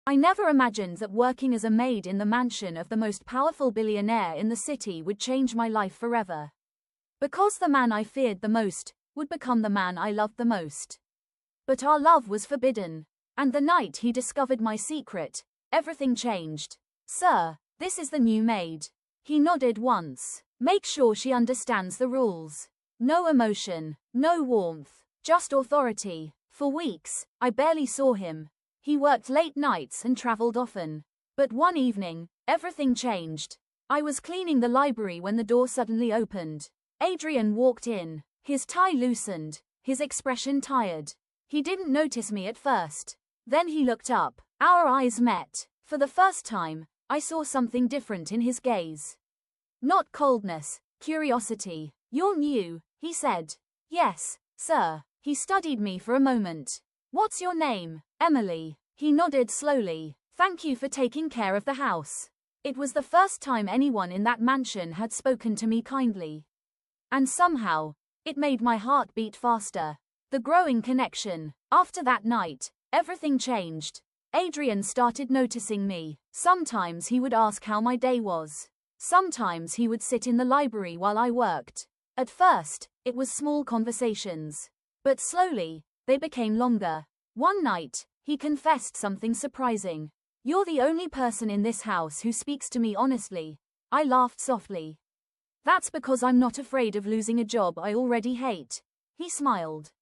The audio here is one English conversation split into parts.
I never imagined that working as a maid in the mansion of the most powerful billionaire in the city would change my life forever. Because the man I feared the most would become the man I loved the most. But our love was forbidden. And the night he discovered my secret, everything changed. Sir, this is the new maid. He nodded once. Make sure she understands the rules. No emotion, no warmth, just authority. For weeks, I barely saw him. He worked late nights and traveled often. But one evening, everything changed. I was cleaning the library when the door suddenly opened. Adrian walked in, his tie loosened, his expression tired. He didn't notice me at first. Then he looked up. Our eyes met. For the first time, I saw something different in his gaze. Not coldness, curiosity. You're new, he said. Yes, sir. He studied me for a moment. What's your name? Emily. He nodded slowly. Thank you for taking care of the house. It was the first time anyone in that mansion had spoken to me kindly. And somehow, it made my heart beat faster. The growing connection. After that night, everything changed. Adrian started noticing me. Sometimes he would ask how my day was. Sometimes he would sit in the library while I worked. At first, it was small conversations. But slowly, they became longer. One night, he confessed something surprising. You're the only person in this house who speaks to me honestly. I laughed softly. That's because I'm not afraid of losing a job I already hate. He smiled.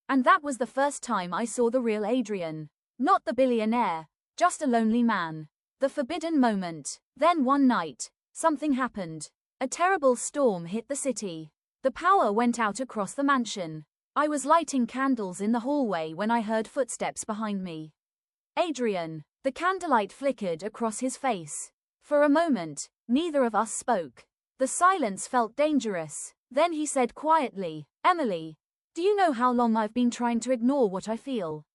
And that was the first time I saw the real Adrian. Not the billionaire, just a lonely man. The forbidden moment. Then one night, something happened. A terrible storm hit the city. The power went out across the mansion. I was lighting candles in the hallway when I heard footsteps behind me. Adrian. The candlelight flickered across his face. For a moment, neither of us spoke. The silence felt dangerous. Then he said quietly, Emily, do you know how long I've been trying to ignore what I feel?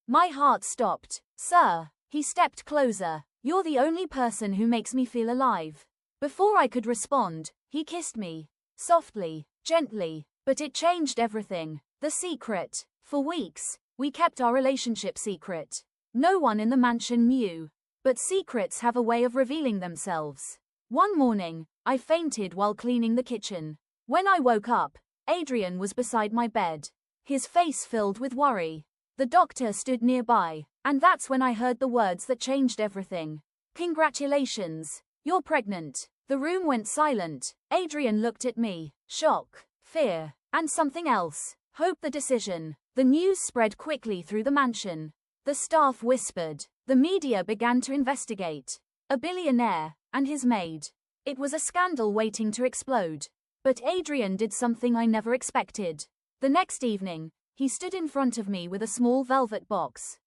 My heart stopped. Sir. He stepped closer. You're the only person who makes me feel alive. Before I could respond, he kissed me. Softly, gently, but it changed everything. The secret. For weeks, we kept our relationship secret. No one in the mansion knew. But secrets have a way of revealing themselves. One morning, I fainted while cleaning the kitchen. When I woke up, Adrian was beside my bed. His face filled with worry. The doctor stood nearby, and that's when I heard the words that changed everything. Congratulations, you're pregnant. The room went silent. Adrian looked at me. Shock, fear, and something else. Hope. The decision. The news spread quickly through the mansion. The staff whispered. The media began to investigate. A billionaire, and his maid. It was a scandal waiting to explode. But Adrian did something I never expected. The next evening, he stood in front of me with a small velvet box.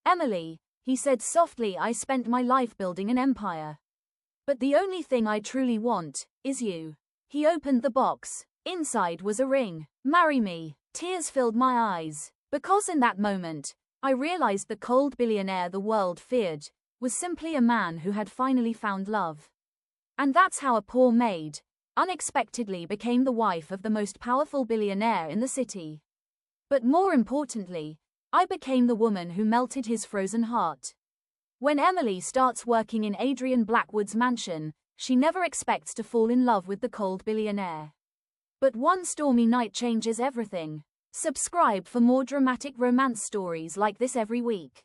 Emily, he said softly, I spent my life building an empire. But the only thing I truly want is you. He opened the box. Inside was a ring. Marry me. Tears filled my eyes. Because in that moment, I realized the cold billionaire the world feared was simply a man who had finally found love. And that's how a poor maid unexpectedly became the wife of the most powerful billionaire in the city. But more importantly, I became the woman who melted his frozen heart. When Emily starts working in Adrian Blackwood's mansion, she never expects to fall in love with the cold billionaire. But one stormy night changes everything. Subscribe for more dramatic romance stories like this every week.